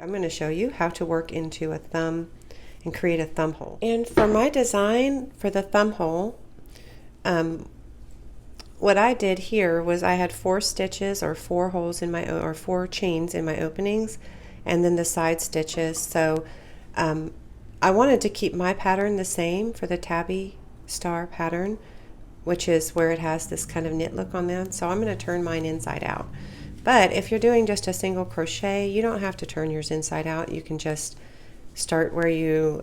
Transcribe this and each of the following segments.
I'm going to show you how to work into a thumb and create a thumb hole. And for my design for the thumb hole, what I did here was I had 4 stitches or 4 holes in my, or 4 chains in my openings, and then the side stitches. So I wanted to keep my pattern the same for the Tabby Star pattern, which is where it has this kind of knit look on them. So I'm going to turn mine inside out. But if you're doing just a single crochet, you don't have to turn yours inside out. You can just start where you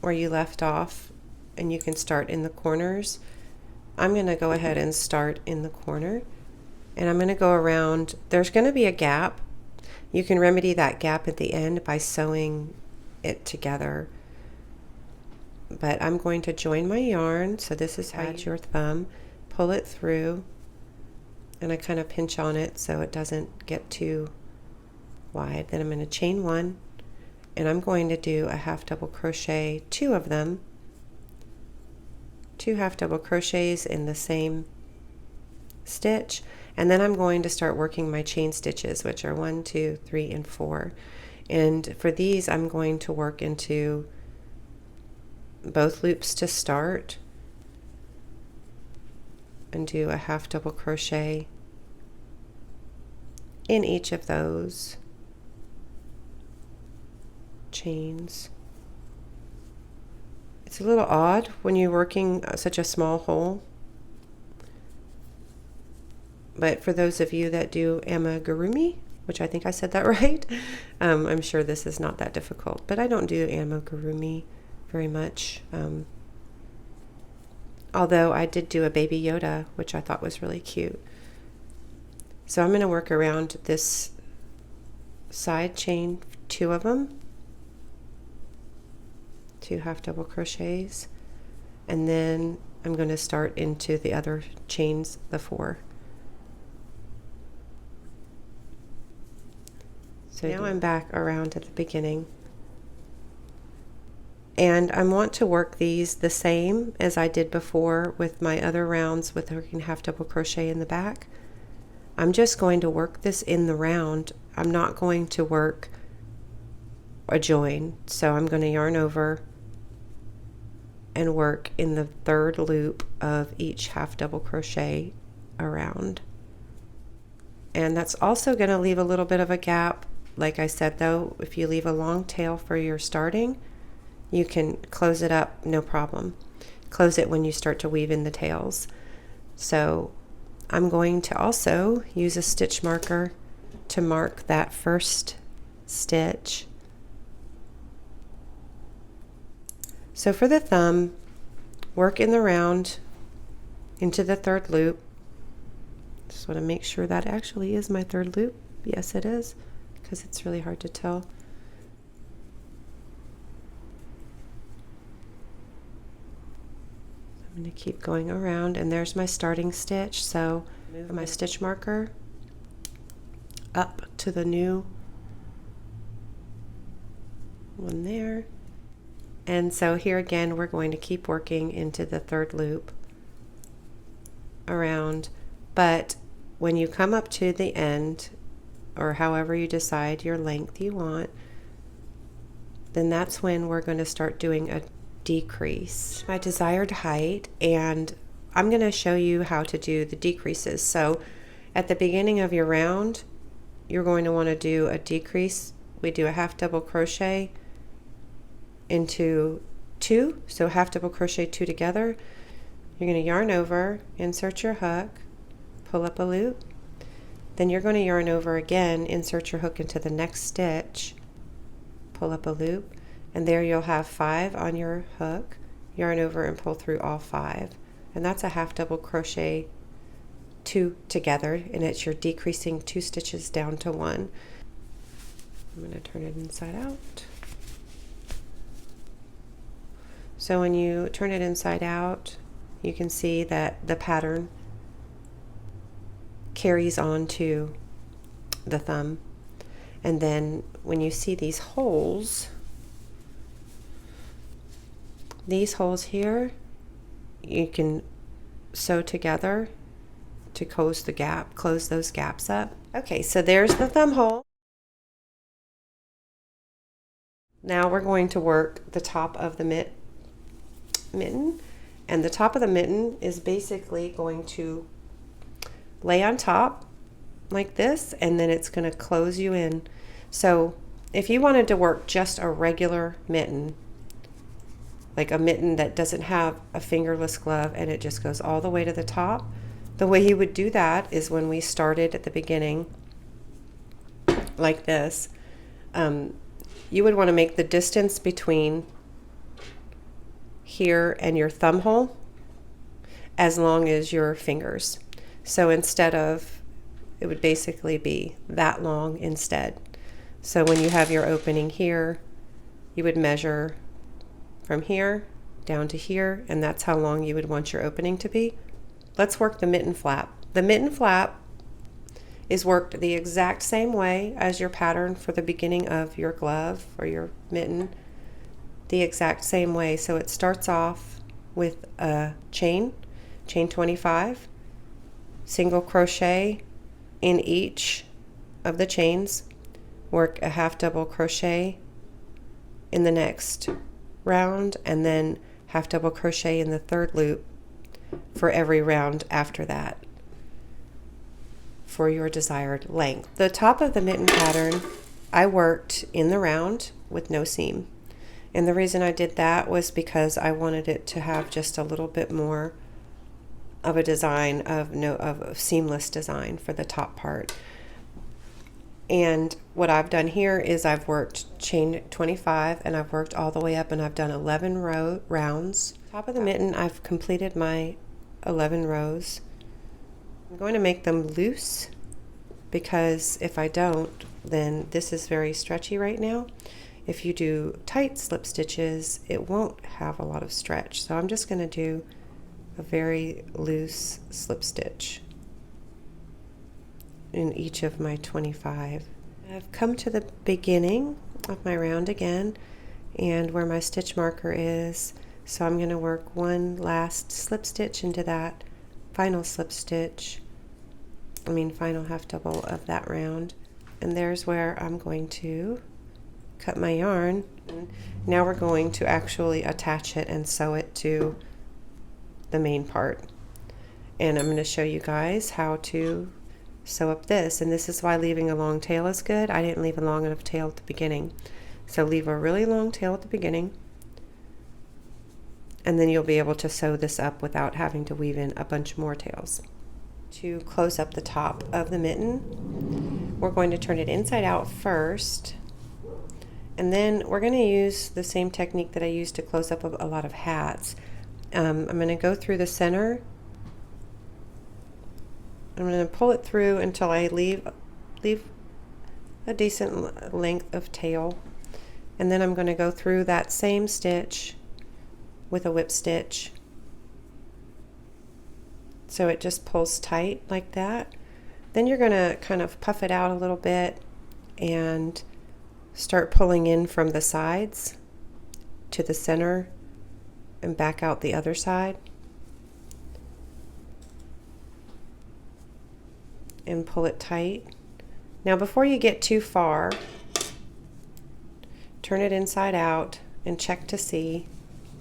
left off, and you can start in the corners. I'm going to go ahead and start in the corner, and I'm going to go around. There's going to be a gap. You can remedy that gap at the end by sewing it together. But I'm going to join my yarn. So this is how your thumb, pull it through, and I kind of pinch on it so it doesn't get too wide. Then I'm going to chain 1, and I'm going to do a half double crochet, 2 of them, 2 half double crochets in the same stitch, and then I'm going to start working my chain stitches, which are 1, 2, 3, and 4. And for these, I'm going to work into both loops to start and do a half double crochet in each of those chains. It's a little odd when you're working such a small hole, but for those of you that do amigurumi, which I think I said that right, I'm sure this is not that difficult, but I don't do amigurumi very much. Although I did do a baby Yoda, which I thought was really cute. So I'm going to work around this side chain, 2 of them, 2 half double crochets, and then I'm going to start into the other chains, the 4. So now I'm back around at the beginning. And I want to work these the same as I did before with my other rounds with working half double crochet in the back. I'm just going to work this in the round. I'm not going to work a join. So I'm going to yarn over and work in the 3rd loop of each half double crochet around. And that's also going to leave a little bit of a gap. Like I said though, if you leave a long tail for your starting, you can close it up, no problem. Close it when you start to weave in the tails. So I'm going to also use a stitch marker to mark that first stitch. So for the thumb, work in the round into the 3rd loop. Just want to make sure that actually is my 3rd loop. Yes, it is, because it's really hard to tell. I'm going to keep going around, and there's my starting stitch. So move my stitch marker up to the new one there. And so here again, we're going to keep working into the 3rd loop around. But when you come up to the end, or however you decide your length you want, then that's when we're going to start doing a decrease, my desired height, and I'm going to show you how to do the decreases. So at the beginning of your round, you're going to want to do a decrease. We do a half double crochet into 2, so half double crochet 2 together. You're going to yarn over, insert your hook, pull up a loop, then you're going to yarn over again, insert your hook into the next stitch, pull up a loop, and there you'll have 5 on your hook, yarn over and pull through all 5. And that's a half double crochet 2 together, and it's your decreasing 2 stitches down to 1. I'm going to turn it inside out. So when you turn it inside out, you can see that the pattern carries on to the thumb. And then when you see these holes here, you can sew together to close the gap, close those gaps up. Okay, so there's the thumb hole. Now we're going to work the top of the mitten, and the top of the mitten is basically going to lay on top like this, and then it's going to close you in. So if you wanted to work just a regular mitten, like a mitten that doesn't have a fingerless glove and it just goes all the way to the top, the way you would do that is when we started at the beginning like this, you would want to make the distance between here and your thumb hole as long as your fingers. So instead of, it would basically be that long instead. So when you have your opening here, you would measure from here down to here, and that's how long you would want your opening to be. Let's work the mitten flap. The mitten flap is worked the exact same way as your pattern for the beginning of your glove or your mitten, the exact same way. So it starts off with a chain 25, single crochet in each of the chains, work a half double crochet in the next round, and then half double crochet in the third loop for every round after that for your desired length. The top of the mitten pattern I worked in the round with no seam, and the reason I did that was because I wanted it to have just a little bit more of a design of a seamless design for the top part. And what I've done here is I've worked chain 25 and I've worked all the way up, and I've done 11 rounds. Top of the mitten, I've completed my 11 rows. I'm going to make them loose because if I don't, then this is very stretchy right now. If you do tight slip stitches, it won't have a lot of stretch. So I'm just going to do a very loose slip stitch in each of my 25. I've come to the beginning of my round again and where my stitch marker is, so I'm going to work one last slip stitch into that final slip stitch, final half double of that round, and there's where I'm going to cut my yarn. Now we're going to actually attach it and sew it to the main part, and I'm going to show you guys how to sew up this. And this is why leaving a long tail is good. I didn't leave a long enough tail at the beginning, so leave a really long tail at the beginning, and then you'll be able to sew this up without having to weave in a bunch more tails. To close up the top of the mitten, we're going to turn it inside out first, and then we're going to use the same technique that I used to close up a lot of hats. I'm going to go through the center. I'm going to pull it through until I leave a decent length of tail, and then I'm going to go through that same stitch with a whip stitch, so it just pulls tight like that. Then you're going to kind of puff it out a little bit and start pulling in from the sides to the center and back out the other side, and pull it tight. Now before you get too far, turn it inside out and check to see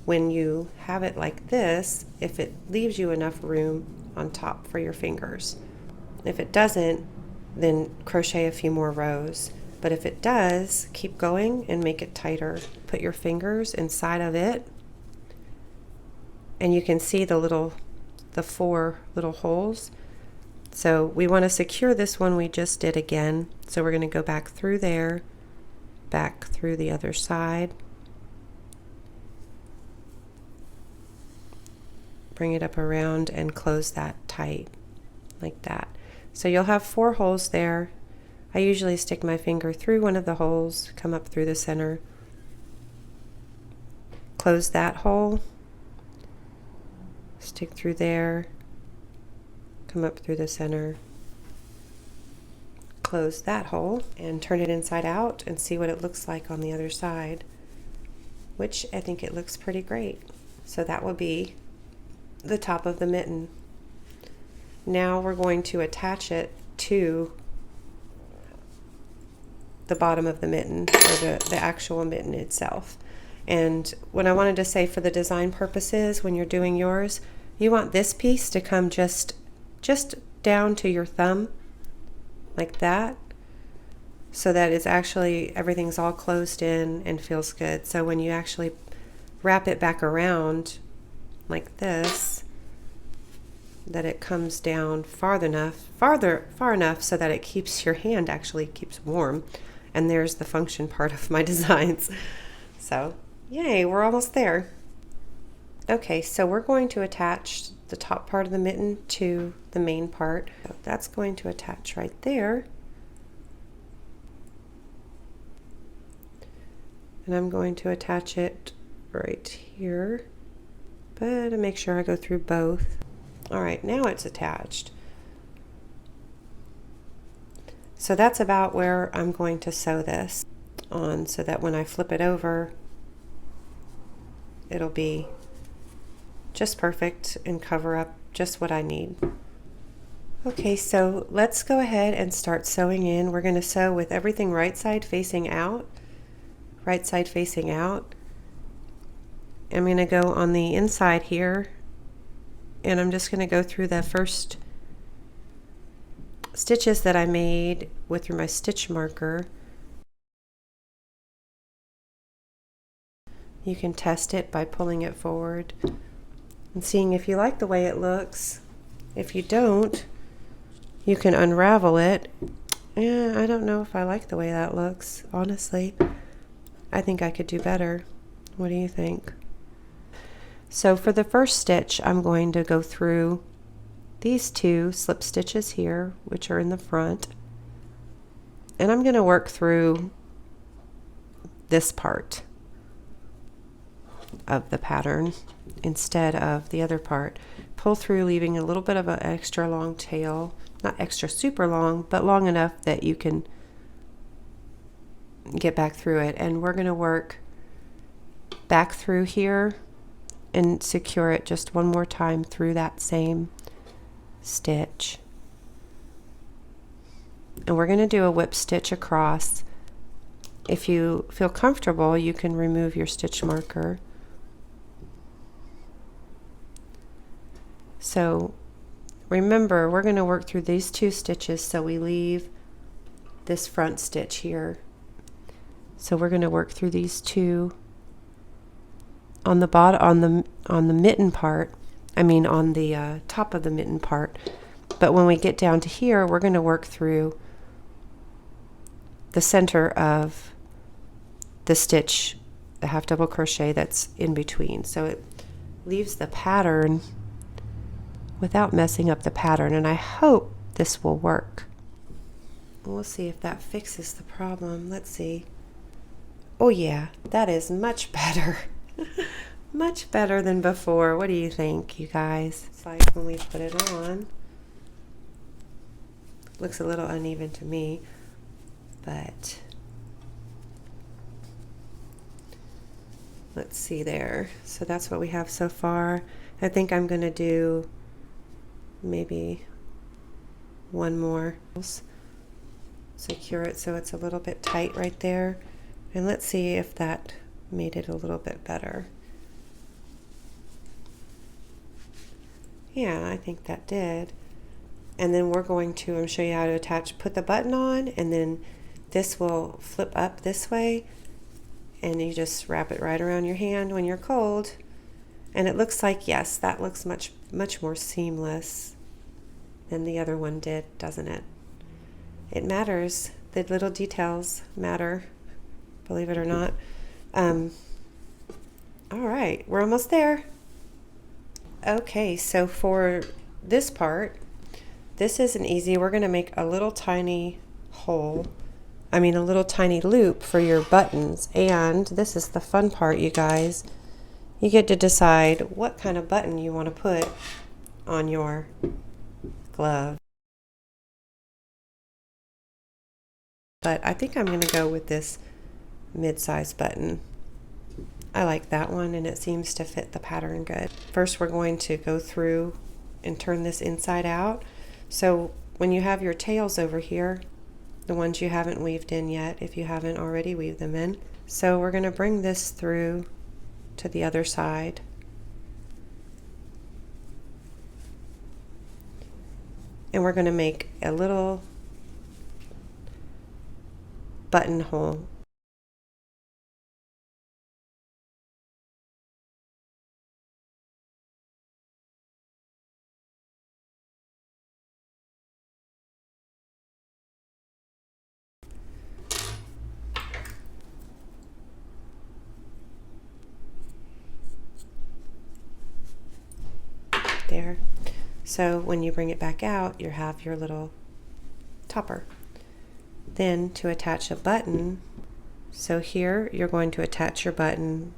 when you have it like this if it leaves you enough room on top for your fingers. If it doesn't, then crochet a few more rows, but if it does, keep going and make it tighter. Put your fingers inside of it, and you can see the 4 little holes. So we want to secure this one we just did again. So we're going to go back through there, back through the other side, bring it up around and close that tight like that. So you'll have 4 holes there. I usually stick my finger through one of the holes, come up through the center, close that hole, stick through there, come up through the center, close that hole, and turn it inside out and see what it looks like on the other side, which I think it looks pretty great. So that will be the top of the mitten. Now we're going to attach it to the bottom of the mitten, or the actual mitten itself. And what I wanted to say for the design purposes, when you're doing yours, you want this piece to come just down to your thumb, like that, so that it's actually, everything's all closed in and feels good. So when you actually wrap it back around like this, that it comes down far enough so that it keeps your hand, actually keeps warm. And there's the function part of my designs. So yay, we're almost there. Okay, so we're going to attach the top part of the mitten to the main part. So that's going to attach right there. And I'm going to attach it right here, but to make sure I go through both. All right, now it's attached. So that's about where I'm going to sew this on, so that when I flip it over, it'll be just perfect and cover up just what I need. Okay, so let's go ahead and start sewing in. We're going to sew with everything right side facing out. Right side facing out. I'm going to go on the inside here, and I'm just going to go through the first stitches that I made with my stitch marker. You can test it by pulling it forward and seeing if you like the way it looks. If you don't, you can unravel it. Yeah, I don't know if I like the way that looks, honestly. I think I could do better. What do you think? So for the first stitch, I'm going to go through these two slip stitches here, which are in the front, and I'm going to work through this part of the pattern instead of the other part. Pull through, leaving a little bit of an extra long tail, not extra super long, but long enough that you can get back through it. And we're going to work back through here and secure it just one more time through that same stitch. And we're going to do a whip stitch across. If you feel comfortable, you can remove your stitch marker. So remember, we're going to work through these two stitches, so we leave this front stitch here. So we're going to work through these two on the bottom, on the mitten part. I mean on the top of the mitten part. But when we get down to here, we're going to work through the center of the stitch, the half double crochet that's in between. So it leaves the pattern without messing up the pattern, and I hope this will work. We'll see if that fixes the problem. Let's see. Oh yeah, that is much better. Much better than before. What do you think, you guys? It's like when we put it on. Looks a little uneven to me, but let's see there. So that's what we have so far. I think I'm going to do maybe one more. Secure it so it's a little bit tight right there. And let's see if that made it a little bit better. Yeah, I think that did. And then we're going to show you how to attach, put the button on, and then this will flip up this way, and you just wrap it right around your hand when you're cold. And it looks like, yes, that looks much more seamless than the other one did, doesn't it? It matters. The little details matter, believe it or not. All right, we're almost there. Okay, so for this part, this isn't easy. We're going to make a little tiny hole, a little tiny loop for your buttons. And this is the fun part, you guys. You get to decide what kind of button you want to put on your glove. But I think I'm going to go with this mid-size button. I like that one, and it seems to fit the pattern good. First, we're going to go through and turn this inside out. So when you have your tails over here, the ones you haven't weaved in yet, if you haven't already weaved them in. So we're going to bring this through to the other side. And we're going to make a little buttonhole. There. So when you bring it back out, you have your little topper. Then to attach a button, so here you're going to attach your button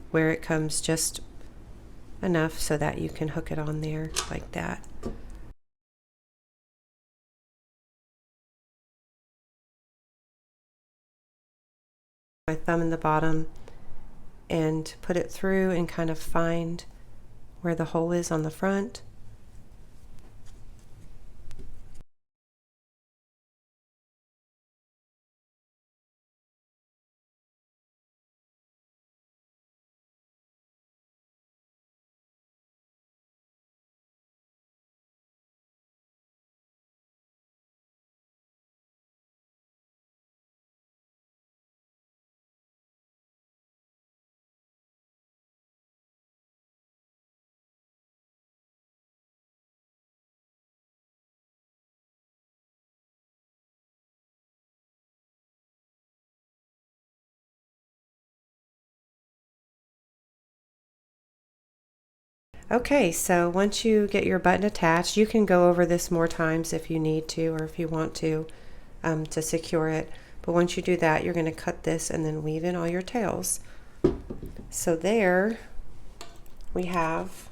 where it comes just enough so that you can hook it on there like that. My thumb in the bottom and put it through and kind of find where the hole is on the front. Okay, so once you get your button attached, you can go over this more times if you need to or if you want to secure it. But once you do that, you're going to cut this and then weave in all your tails. So there we have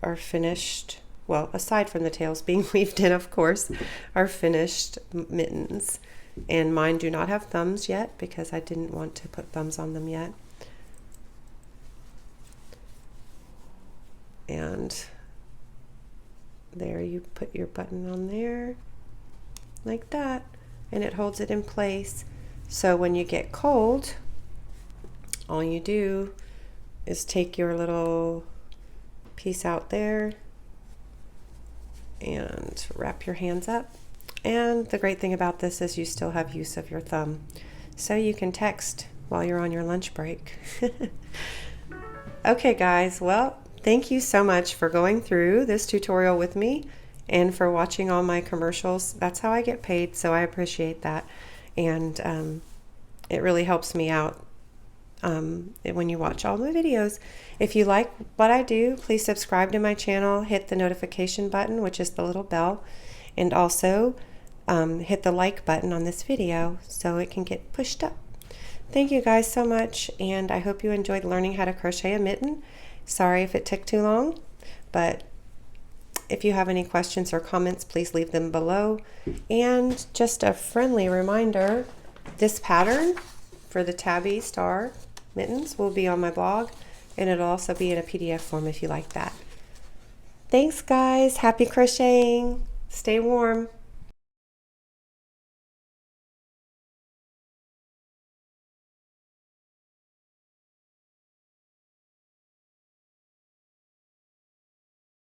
our finished, well, aside from the tails being weaved in, of course, our finished mittens. And mine do not have thumbs yet because I didn't want to put thumbs on them yet. And there you put your button on there like that, and it holds it in place. So when you get cold, all you do is take your little piece out there and wrap your hands up. And the great thing about this is you still have use of your thumb, so you can text while you're on your lunch break. Okay guys, well, thank you so much for going through this tutorial with me and for watching all my commercials. That's how I get paid, so I appreciate that. And it really helps me out when you watch all my videos. If you like what I do, please subscribe to my channel, hit the notification button, which is the little bell, and also hit the like button on this video so it can get pushed up. Thank you guys so much, and I hope you enjoyed learning how to crochet a mitten. Sorry if it took too long, but if you have any questions or comments, please leave them below. And just a friendly reminder, this pattern for the Tabby Star Mittens will be on my blog, and it'll also be in a PDF form if you like that. Thanks guys, happy crocheting, stay warm.